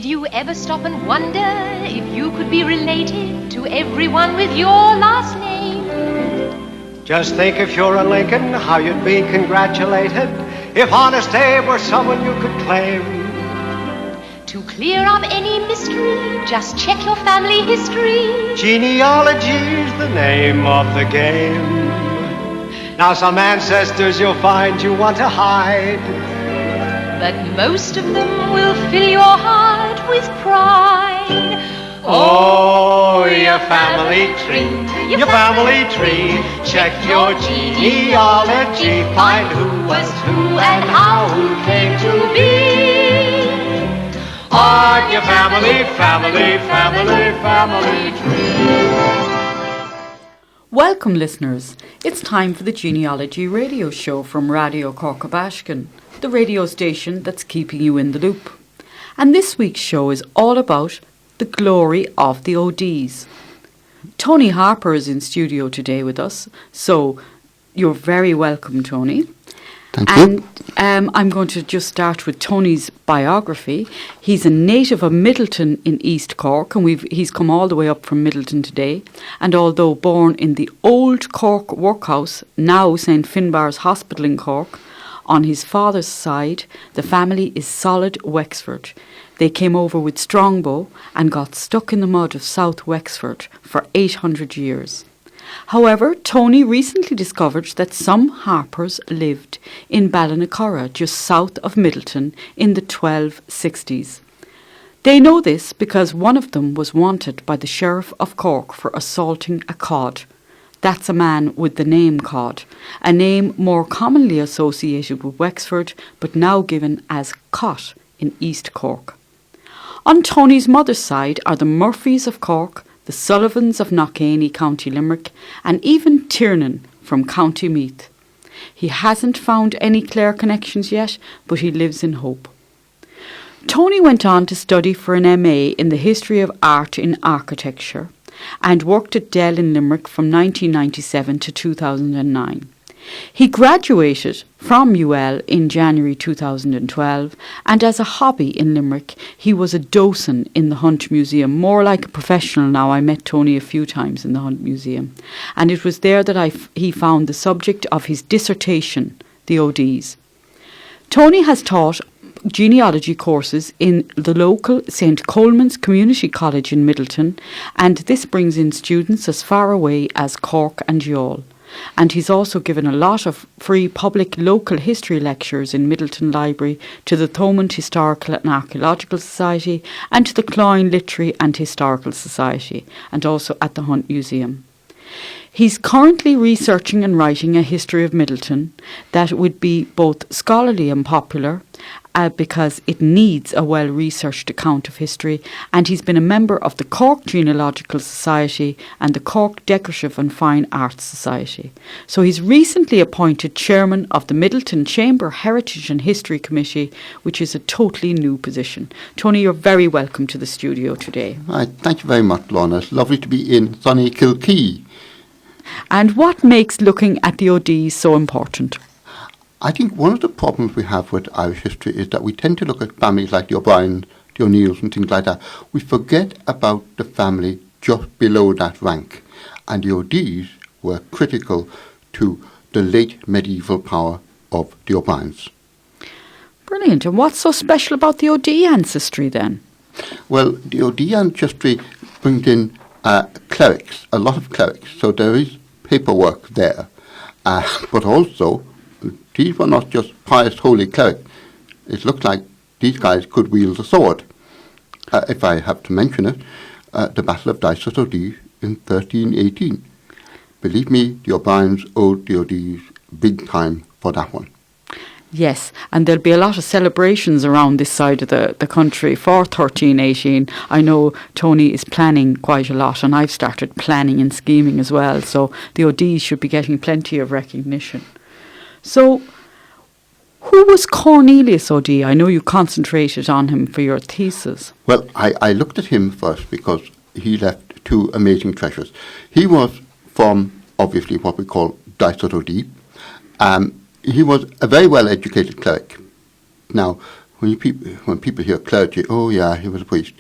Did you ever stop and wonder if you could be related to everyone with your last name? Just think if you're a Lincoln, how you'd be congratulated if Honest Abe were someone you could claim. To clear up any mystery, just check your family history. Genealogy's the name of the game. Now some ancestors you'll find you want to hide, but most of them will fill your heart with pride. Oh, your family tree, your family tree. Check your genealogy, find who was who and how who came to be. On your family, family, family, family tree. Welcome, listeners. It's time for the Genealogy Radio Show from Radio Corcabashkin, the radio station that's keeping you in the loop. And this week's show is all about the glory of the Odies. Tony Harpur is in studio today with us, so you're very welcome, Tony. Thank you. And I'm going to just start with Tony's biography. He's a native of Midleton in East Cork, and he's come all the way up from Midleton today. And although born in the old Cork workhouse, now St Finbarr's Hospital in Cork, on his father's side, the family is solid Wexford. They came over with Strongbow and got stuck in the mud of South Wexford for 800 years. However, Tony recently discovered that some Harpers lived in Ballinacurra, just south of Midleton, in the 1260s. They know this because one of them was wanted by the Sheriff of Cork for assaulting a cod. That's a man with the name Cod, a name more commonly associated with Wexford, but now given as Cot in East Cork. On Tony's mother's side are the Murphys of Cork, the Sullivans of Knockany, County Limerick, and even Tiernan from County Meath. He hasn't found any Clare connections yet, but he lives in hope. Tony went on to study for an MA in the history of art in architecture and worked at Dell in Limerick from 1997 to 2009. He graduated from UL in January 2012, and as a hobby in Limerick, he was a docent in the Hunt Museum, more like a professional now. I met Tony a few times in the Hunt Museum, and it was there that he found the subject of his dissertation, the Odies. Tony has taught genealogy courses in the local St Coleman's Community College in Midleton, and this brings in students as far away as Cork and Youghal. And he's also given a lot of free public local history lectures in Midleton Library to the Thomond Historical and Archaeological Society and to the Cloyne Literary and Historical Society, and also at the Hunt Museum. He's currently researching and writing a history of Midleton that would be both scholarly and popular, because it needs a well-researched account of history, and he's been a member of the Cork Genealogical Society and the Cork Decorative and Fine Arts Society. So he's recently appointed chairman of the Midleton Chamber Heritage and History Committee, which is a totally new position. Tony, you're very welcome to the studio today. Right, thank you very much, Lorna. It's lovely to be in sunny Kilkee. And what makes looking at the Odies so important? I think one of the problems we have with Irish history is that we tend to look at families like the O'Briens, the O'Neills and things like that. We forget about the family just below that rank. And the Odies were critical to the late medieval power of the O'Briens. Brilliant. And what's so special about the Od ancestry then? Well, the Od ancestry brings in clerics, a lot of clerics. So there is paperwork there. But also, these were not just pious holy clerics. It looked like these guys could wield a sword. If I have to mention it, the Battle of Odie in 1318. Believe me, the O'Briens owed the Odies big time for that one. Yes, and there'll be a lot of celebrations around this side of the country for 1318. I know Tony is planning quite a lot, and I've started planning and scheming as well, so the Odies should be getting plenty of recognition. So, who was Cornelius Odie? I know you concentrated on him for your thesis. Well, I looked at him first because he left two amazing treasures. He was from, obviously, what we call Odie. He was a very well-educated cleric. Now, when people hear clergy, oh yeah, he was a priest.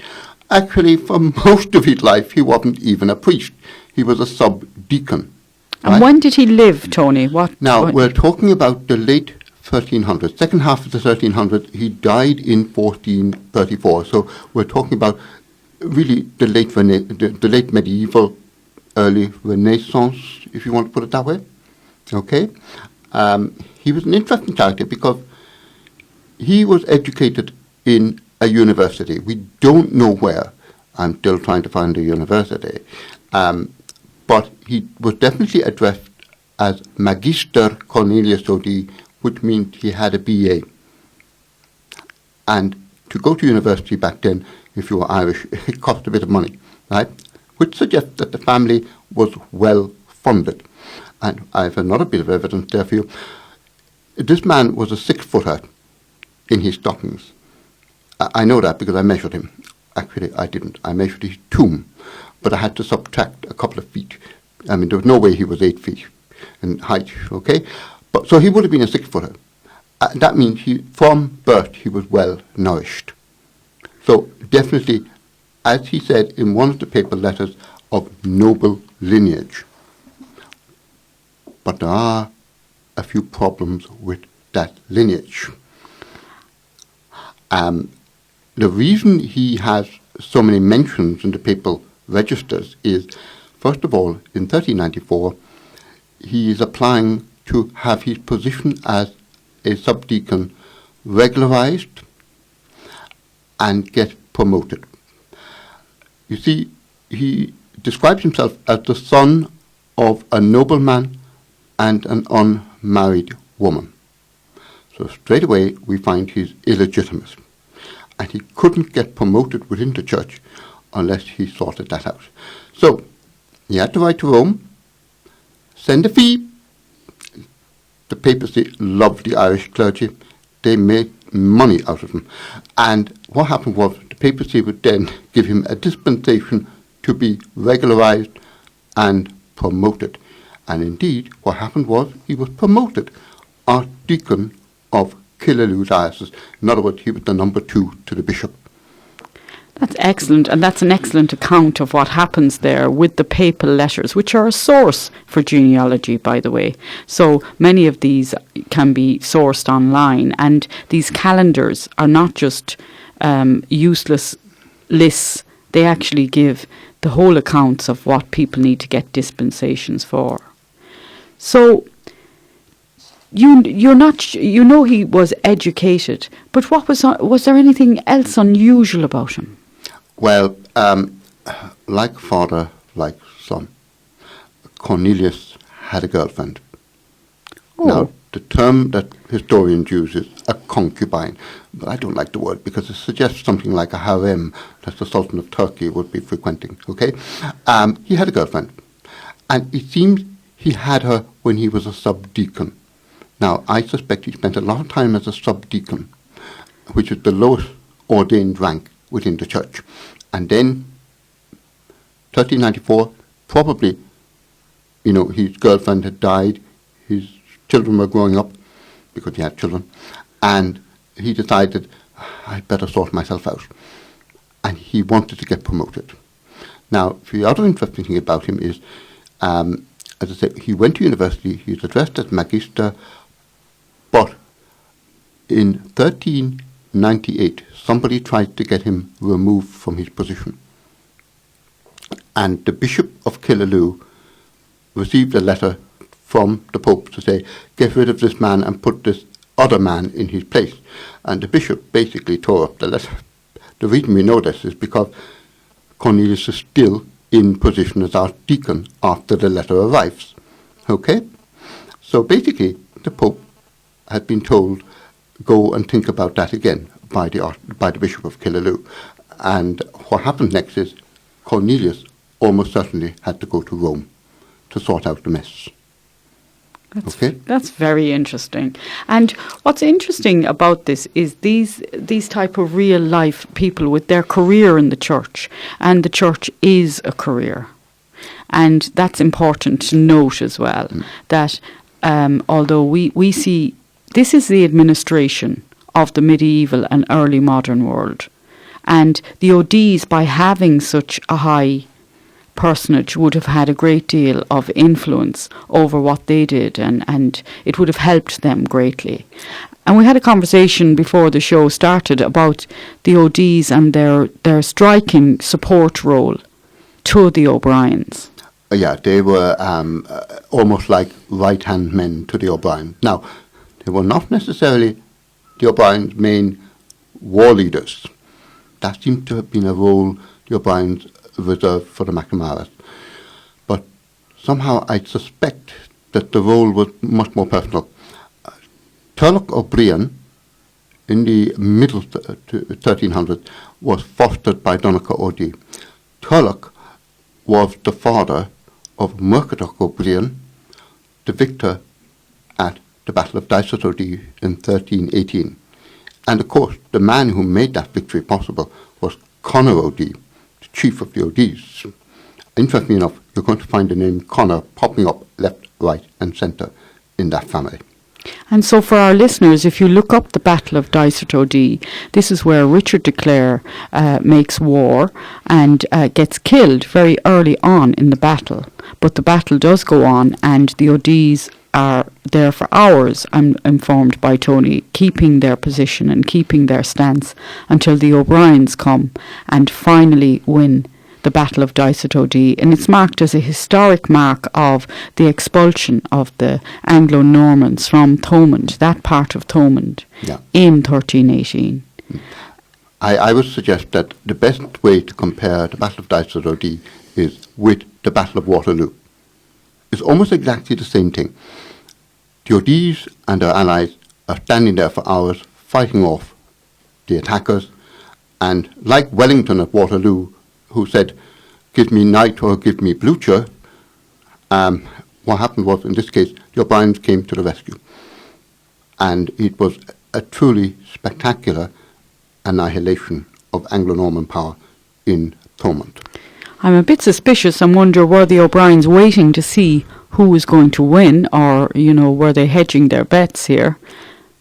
Actually, for most of his life, he wasn't even a priest. He was a sub-deacon. And right? when did he live, Tony? Now, what- we're talking about the late 1300s, second half of the 1300s. He died in 1434. So we're talking about really the late medieval, early Renaissance, if you want to put it that way. Okay? He was an interesting character because he was educated in a university. We don't know where. I'm still trying to find a university. But he was definitely addressed as Magister Cornelius Odie, which means he had a BA. And to go to university back then, if you were Irish, it cost a bit of money, right? Which suggests that the family was well funded. And I have another bit of evidence there for you. This man was a 6-footer in his stockings. I know that because I measured him. Actually, I didn't. I measured his tomb, but I had to subtract a couple of feet. I mean, there was no way he was 8 feet in height, okay? But so he would have been a 6-footer. That means from birth he was well nourished. So definitely, as he said in one of the papal letters, of noble lineage. But there are a few problems with that lineage. The reason he has so many mentions in the papal registers is, first of all, in 1394, he is applying to have his position as a subdeacon regularized and get promoted. You see, he describes himself as the son of a nobleman and an unmarried woman. So straight away we find he's illegitimate. And he couldn't get promoted within the church unless he sorted that out. So he had to write to Rome, send a fee. The papacy loved the Irish clergy. They made money out of them. And what happened was the papacy would then give him a dispensation to be regularized and promoted. And indeed, what happened was he was promoted Archdeacon of Killaloe diocese. In other words, he was the number 2 to the bishop. That's excellent, and that's an excellent account of what happens there with the papal letters, which are a source for genealogy, by the way. So many of these can be sourced online, and these calendars are not just useless lists. They actually give the whole accounts of what people need to get dispensations for. So you're not, you know, he was educated, but what was there anything else unusual about him? Well, like father, like son, Cornelius had a girlfriend. Oh. Now, the term that historians use is a concubine, but I don't like the word because it suggests something like a harem that the Sultan of Turkey would be frequenting, okay? He had a girlfriend, and it seems he had her when he was a subdeacon. Now, I suspect he spent a lot of time as a subdeacon, which is the lowest ordained rank within the church. And then, 1394, probably, you know, his girlfriend had died, his children were growing up, because he had children, and he decided, I'd better sort myself out. And he wanted to get promoted. Now, the other interesting thing about him is, as I said, he went to university, he was addressed as Magister, but in 1398, somebody tried to get him removed from his position. And the Bishop of Killaloe received a letter from the Pope to say, get rid of this man and put this other man in his place. And the bishop basically tore up the letter. The reason we know this is because Cornelius is still in position as archdeacon after the letter arrives. Okay? So basically, the Pope had been told, go and think about that again by the Bishop of Killaloe. And what happened next is Cornelius almost certainly had to go to Rome to sort out the mess. That's very interesting. And what's interesting about this is these type of real life people with their career in the church, and the church is a career. And that's important to note as well, that although we see this is the administration of the medieval and early modern world. And the Odies, by having such a high personage, would have had a great deal of influence over what they did, and it would have helped them greatly. And we had a conversation before the show started about the Odies and their striking support role to the O'Briens. Yeah, they were almost like right-hand men to the O'Briens. Now, they were not necessarily the O'Briens' main war leaders. That seems to have been a role the O'Briens reserved for the McNamaras. But somehow I suspect that the role was much more personal. Turlough O'Brien, in the middle 1300s, was fostered by Donnacha Odie. Turlough was the father of Murchadach O'Brien, the victor at the Battle of Odie in 1318. And of course, the man who made that victory possible was Conor Odie, the chief of the Odies. Interestingly enough, you're going to find the name Conor popping up left, right and centre in that family. And so for our listeners, if you look up the Battle of Odie, this is where Richard de Clare makes war and gets killed very early on in the battle. But the battle does go on, and the Odies are there for hours, I'm informed by Tony, keeping their position and keeping their stance until the O'Briens come and finally win the Battle of Odie. And it's marked as a historic mark of the expulsion of the Anglo-Normans from Thomond, that part of Thomond, in 1318. I would suggest that the best way to compare the Battle of Odie is with the Battle of Waterloo. It's almost exactly the same thing. The Odies and their allies are standing there for hours fighting off the attackers, and like Wellington at Waterloo, who said, "Give me Knight or give me Blucher," what happened was, in this case, the O'Briens came to the rescue. And it was a truly spectacular annihilation of Anglo-Norman power in Thomond. I'm a bit suspicious and wonder, were the O'Briens waiting to see who was going to win, or, were they hedging their bets here?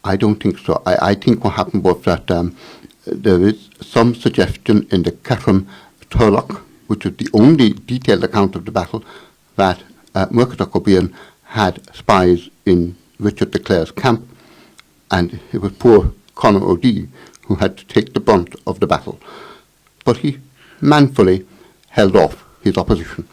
I don't think so. I think what happened was that there is some suggestion in the Catherine Turlough, which is the only detailed account of the battle, that Murchadach O'Brien had spies in Richard de Clare's camp, and it was poor Conor Odie who had to take the brunt of the battle. But he manfully held off his opposition.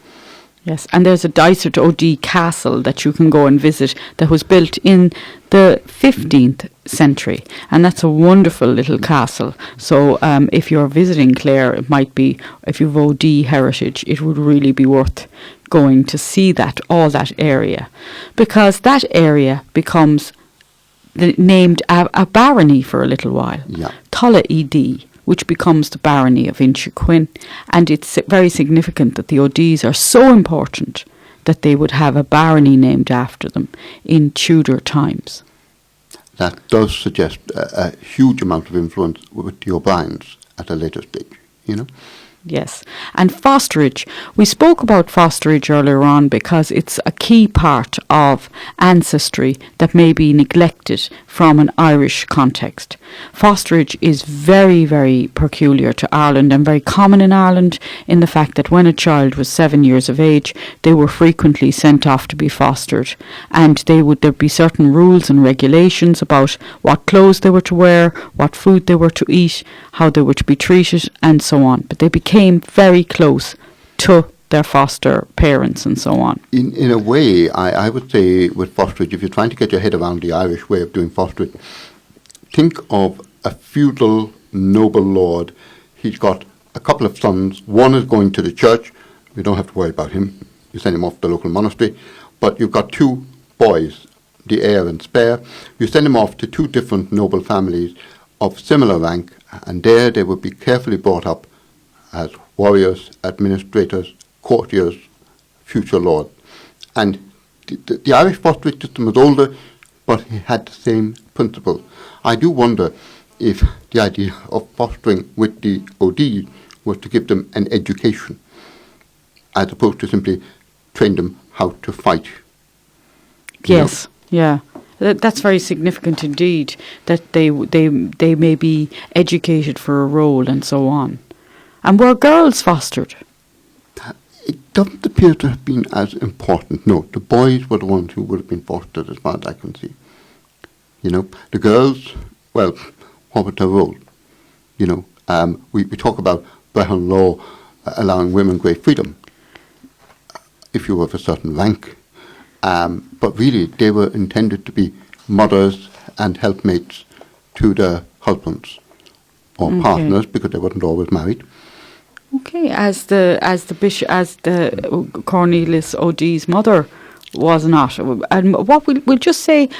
Yes, and there's a Odie castle that you can go and visit that was built in the 15th century, and that's a wonderful little castle. So if you're visiting Clare, it might be, if you've Odie heritage, it would really be worth going to see that, all that area, because that area becomes named a barony for a little while. Yeah. Tulla Ed, which becomes the barony of Inchiquin, and it's very significant that the Odies are so important that they would have a barony named after them in Tudor times. That does suggest a huge amount of influence with the O'Briens at a later stage, Yes. And fosterage. We spoke about fosterage earlier on because it's a key part of ancestry that may be neglected from an Irish context. Fosterage is very, very peculiar to Ireland and very common in Ireland, in the fact that when a child was 7 years of age, they were frequently sent off to be fostered, and there'd be certain rules and regulations about what clothes they were to wear, what food they were to eat, how they were to be treated, and so on. But they became very close to their foster parents and so on. In a way, I would say with fosterage, if you're trying to get your head around the Irish way of doing fosterage, think of a feudal noble lord. He's got a couple of sons. One is going to the church. You don't have to worry about him. You send him off to the local monastery. But you've got two boys, the heir and spare. You send them off to two different noble families of similar rank, and there they would be carefully brought up as warriors, administrators, courtiers, future lords. And the Irish fosterage system was older, but it had the same principle. I do wonder if the idea of fostering with the OD was to give them an education, as opposed to simply train them how to fight. Yes, yeah. That's very significant indeed, that they may be educated for a role and so on. And were girls fostered? It doesn't appear to have been as important. No, the boys were the ones who would have been fostered, as far as I can see. You know, the girls, well, what was their role? You know, we talk about Brehon law allowing women great freedom if you were of a certain rank. But really, they were intended to be mothers and helpmates to their husbands or partners, because they weren't always married. Okay, as the Cornelius Odie's mother was not, and what we'll just say,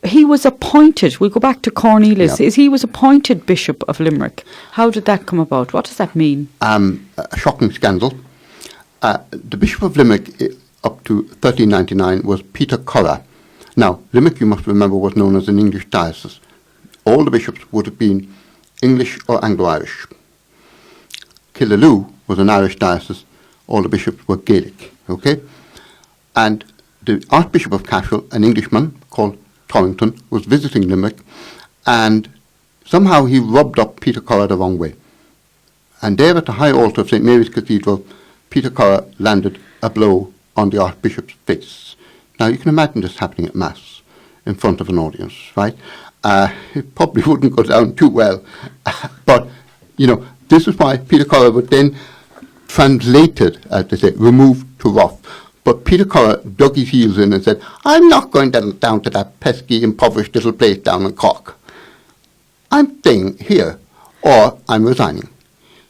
he was appointed. We'll go back to Cornelius. Yeah. He was appointed Bishop of Limerick. How did that come about? What does that mean? A shocking scandal. The Bishop of Limerick, up to 1399, was Peter Curra. Now, Limerick, you must remember, was known as an English diocese. All the bishops would have been English or Anglo-Irish. Killaloe was an Irish diocese. All the bishops were Gaelic. Okay, and the Archbishop of Cashel, an Englishman called Torrington, was visiting Limerick, and somehow he rubbed up Peter Curra the wrong way. And there at the high altar of St. Mary's Cathedral, Peter Curra landed a blow on the Archbishop's face. Now, you can imagine this happening at Mass in front of an audience, right? It probably wouldn't go down too well. But, you know, this is why Peter Curra was then translated, as they say, removed to Rough. But Peter Curra dug his heels in and said, I'm not going down to that pesky, impoverished little place down in Cork. I'm staying here, or I'm resigning.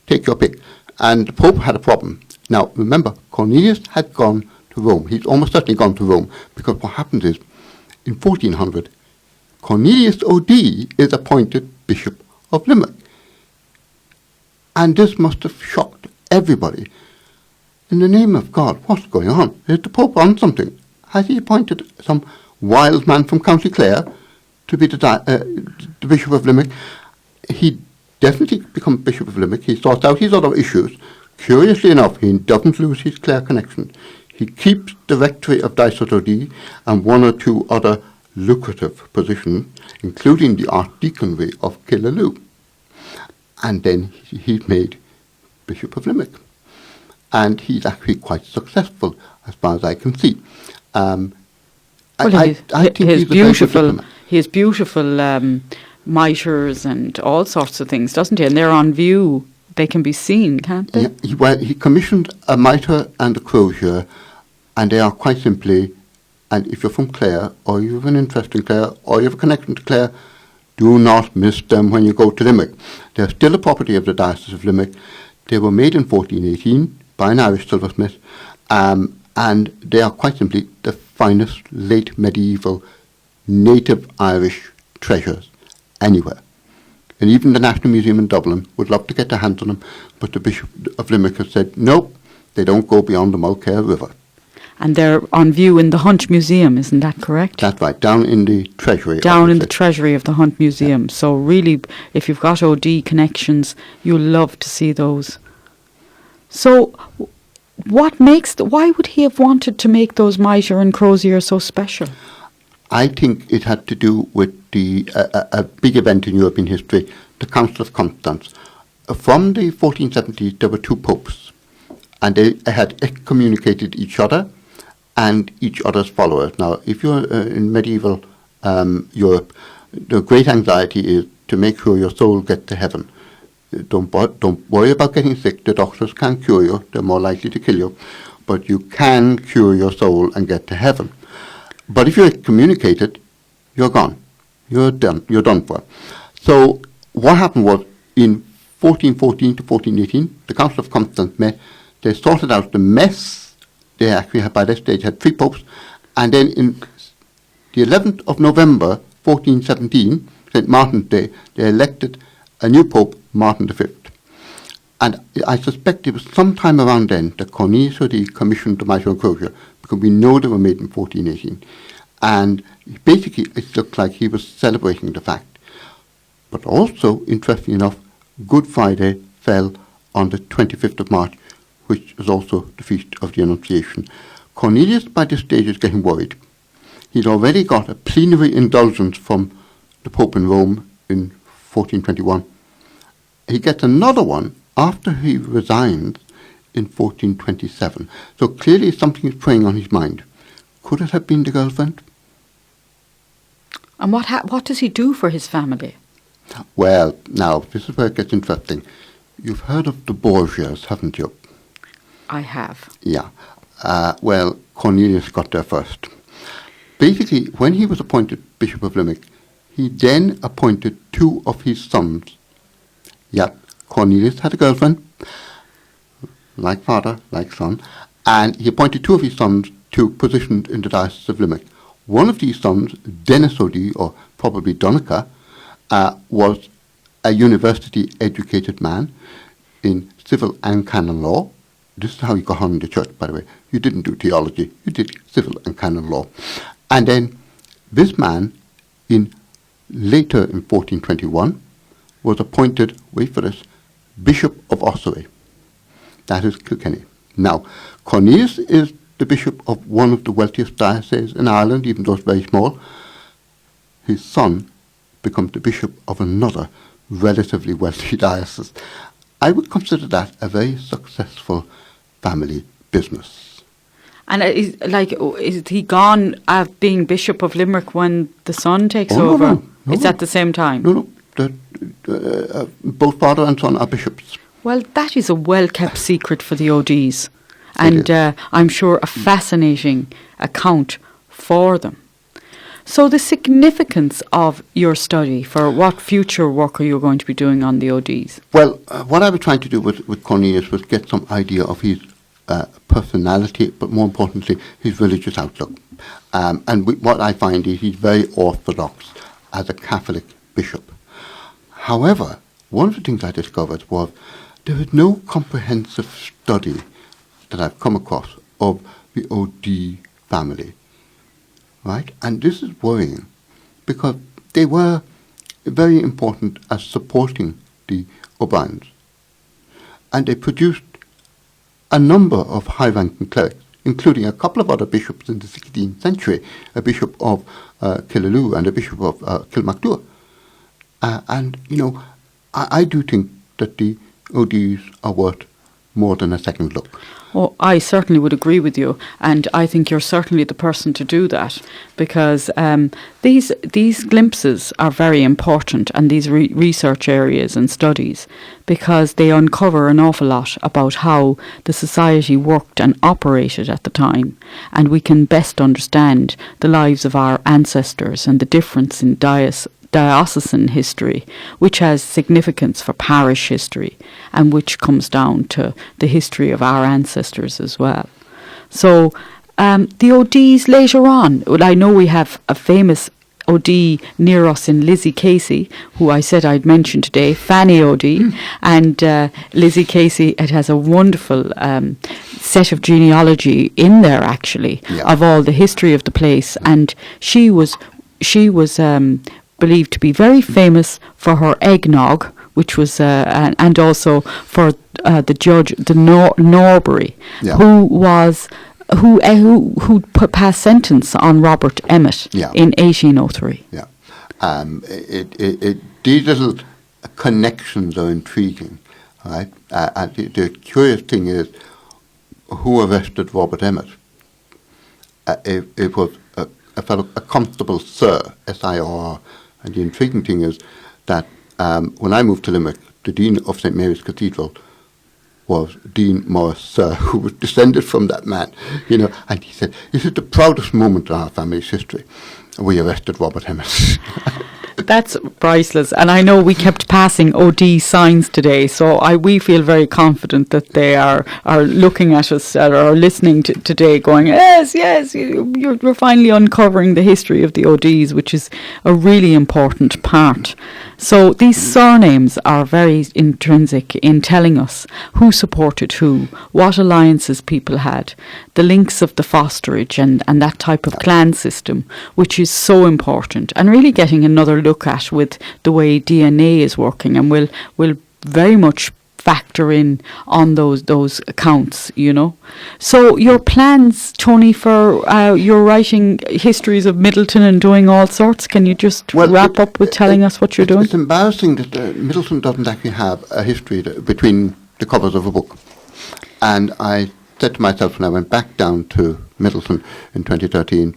Take your pick. And the Pope had a problem. Now, remember, Cornelius had gone to Rome. He's almost certainly gone to Rome, because what happens is, in 1400, Cornelius Odie is appointed Bishop of Limerick. And this must have shocked everybody. In the name of God, what's going on? Is the Pope on something? Has he appointed some wild man from County Clare to be the Bishop of Limerick? He definitely become Bishop of Limerick. He sorts out his other issues. Curiously enough, he doesn't lose his Clare connection. He keeps the rectory of Odie and one or two other lucrative positions, including the archdeaconry of Killaloe. And then he's made Bishop of Limerick. And he's actually quite successful, as far as I can see. I think he's beautiful. He has beautiful mitres and all sorts of things, doesn't he? And they're on view. They can be seen, can't they? Yeah, he commissioned a mitre and a crosier, and they are quite simply, and if you're from Clare, or you have an interest in Clare, or you have a connection to Clare, do not miss them when you go to Limerick. They're still a property of the Diocese of Limerick. They were made in 1418 by an Irish silversmith, and they are quite simply the finest late medieval native Irish treasures anywhere. And even the National Museum in Dublin would love to get their hands on them, but the Bishop of Limerick has said, nope, they don't go beyond the Mulcair River. And they're on view in the Hunt Museum, isn't that correct? That's right, down in the treasury. Down in the treasury of the Hunt Museum. Yeah. So really, if you've got OD connections, you'll love to see those. So why would he have wanted to make those mitre and crosier so special? I think it had to do with a big event in European history, the Council of Constance. From the 1470s, there were two popes, and they had excommunicated each other and each other's followers. Now, if you're in medieval Europe, the great anxiety is to make sure your soul gets to heaven. Don't worry about getting sick. The doctors can't cure you. They're more likely to kill you. But you can cure your soul and get to heaven. But if you're excommunicated, you're gone. You're done. You're done for. So what happened was, in 1414 to 1418, the Council of Constance met. They sorted out the mess. They actually had, by this stage, had 3 popes. And then in the 11th of November, 1417, St. Martin's Day, they elected a new pope, Martin V. And I suspect it was sometime around then that Cornelius Odie commissioned the mitre and crosier, because we know they were made in 1418. And basically, it looked like he was celebrating the fact. But also, interestingly enough, Good Friday fell on the 25th of March, which is also the Feast of the Annunciation. Cornelius, by this stage, is getting worried. He'd already got a plenary indulgence from the Pope in Rome in 1421. He gets another one after he resigns in 1427. So clearly something is preying on his mind. Could it have been the girlfriend? And what does he do for his family? Well, now, this is where it gets interesting. You've heard of the Borgias, haven't you? I have. Yeah. Well, Cornelius got there first. Basically, when he was appointed Bishop of Limerick, he then appointed two of his sons. Yeah, Cornelius had a girlfriend, like father, like son, and he appointed two of his sons to positions in the Diocese of Limerick. One of these sons, Denis Odie, or probably Donica, was a university-educated man in civil and canon law. This is how he got on in the church, by the way. You didn't do theology, you did civil and canon law. And then this man, later in 1421, was appointed, wait for this, Bishop of Ossory. That is Kilkenny. Now, Cornelius is the bishop of one of the wealthiest dioceses in Ireland, even though it's very small. His son becomes the bishop of another relatively wealthy diocese. I would consider that a very successful family business. And is he gone being Bishop of Limerick when the son takes over? No, it's at the same time? No. Both father and son are bishops. Well, that is a well-kept secret for the Odies. And I'm sure a fascinating account for them. So the significance of your study, for what future work are you going to be doing on the Odies? Well, what I was trying to do with Cornelius was get some idea of his personality, but more importantly, his religious outlook. What I find is he's very orthodox as a Catholic bishop. However, one of the things I discovered was there is no comprehensive study that I've come across of the Odie family, right? And this is worrying because they were very important as supporting the O'Briens. And they produced a number of high-ranking clerics, including a couple of other bishops in the 16th century, a bishop of Killaloe and a bishop of Kilmacduagh. I do think that the Odies are worth more than a second look. Oh, I certainly would agree with you, and I think you're certainly the person to do that, because these glimpses are very important, and these research areas and studies, because they uncover an awful lot about how the society worked and operated at the time, and we can best understand the lives of our ancestors and the difference in diocesan history, which has significance for parish history and which comes down to the history of our ancestors as well. So the Odies later on, well, I know we have a famous Odie near us in Lizzie Casey, who I said I'd mention today, Fanny Odie, and Lizzie Casey, it has a wonderful set of genealogy in there actually, of all the history of the place, and she was believed to be very famous for her eggnog, which was and also for the judge, the Norbury, who passed sentence on Robert Emmet in 1803. Yeah, these little connections are intriguing, right? And the curious thing is, who arrested Robert Emmet? It was a fellow, a constable, Sir, S-I-R. And the intriguing thing is that when I moved to Limerick, the Dean of St. Mary's Cathedral was Dean Morris Sir, who was descended from that man, and he said, "This is the proudest moment in our family's history. We arrested Robert Emmet." That's priceless, and I know we kept passing OD signs today, so we feel very confident that they are looking at us or listening today going, yes, you're finally uncovering the history of the ODs, which is a really important part. So these surnames are very intrinsic in telling us who supported who, what alliances people had, the links of the fosterage and that type of clan system, which is so important, and really getting another look at with the way DNA is working, and we'll very much factor in on those accounts, you know. So your plans, Tony, for you're writing histories of Midleton and doing all sorts. Can you just wrap up with telling us what you're doing? It's embarrassing that Midleton doesn't actually have a history between the covers of a book. And I said to myself when I went back down to Midleton in 2013,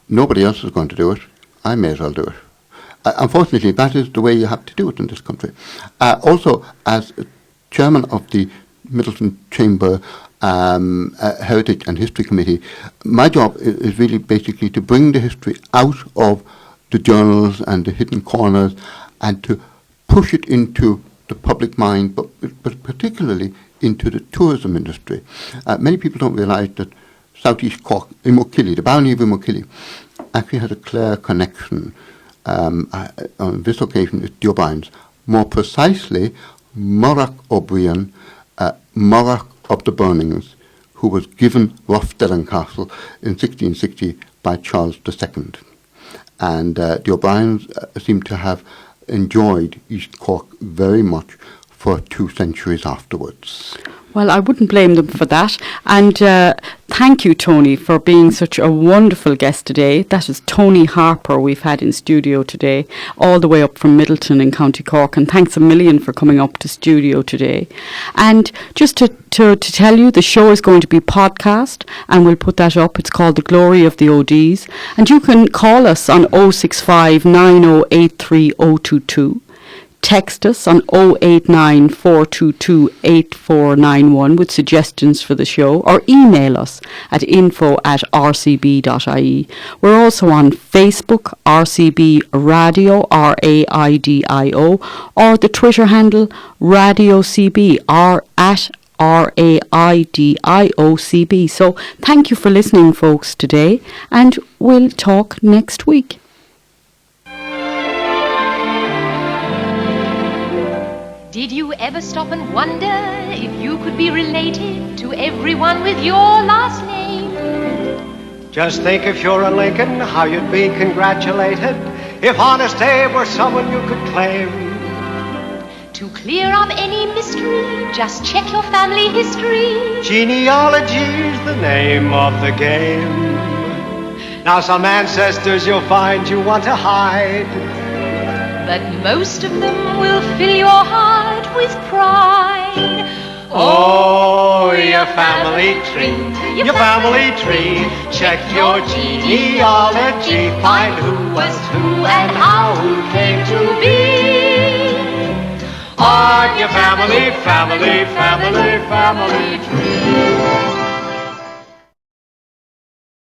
nobody else is going to do it. I may as well do it. Unfortunately, that is the way you have to do it in this country. Also, as chairman of the Midleton Chamber Heritage and History Committee, my job is really basically to bring the history out of the journals and the hidden corners and to push it into the public mind, but particularly into the tourism industry. Many people don't realise that Southeast Cork, Imokilly, the barony of Imokilly, actually has a clear connection on this occasion with the O'Briens. More precisely, Morach O'Brien, Morach of the Burnings, who was given Rosstellan Castle in 1660 by Charles II. And the O'Briens seem to have enjoyed East Cork very much for 2 centuries afterwards. Well, I wouldn't blame them for that. And thank you, Tony, for being such a wonderful guest today. That is Tony Harpur we've had in studio today, all the way up from Midleton in County Cork. And thanks a million for coming up to studio today. And just to tell you, the show is going to be podcast, and we'll put that up. It's called The Glory of the ODs. And you can call us on 065 9083 022. Text us on 089 422 8491 with suggestions for the show, or email us at info@rcb.ie. We're also on Facebook, RCB Radio, RAIDIO, or the Twitter handle Radio CB, at RAIDIOCB. So thank you for listening, folks, today, and we'll talk next week. Did you ever stop and wonder if you could be related to everyone with your last name? Just think if you're a Lincoln, how you'd be congratulated if Honest Abe were someone you could claim. To clear up any mystery, just check your family history. Genealogy's the name of the game. Now some ancestors you'll find you want to hide, but most of them will fill your heart with pride. Oh, your family tree, your family tree. Check your genealogy, find who was who and how who came to be. On your family tree.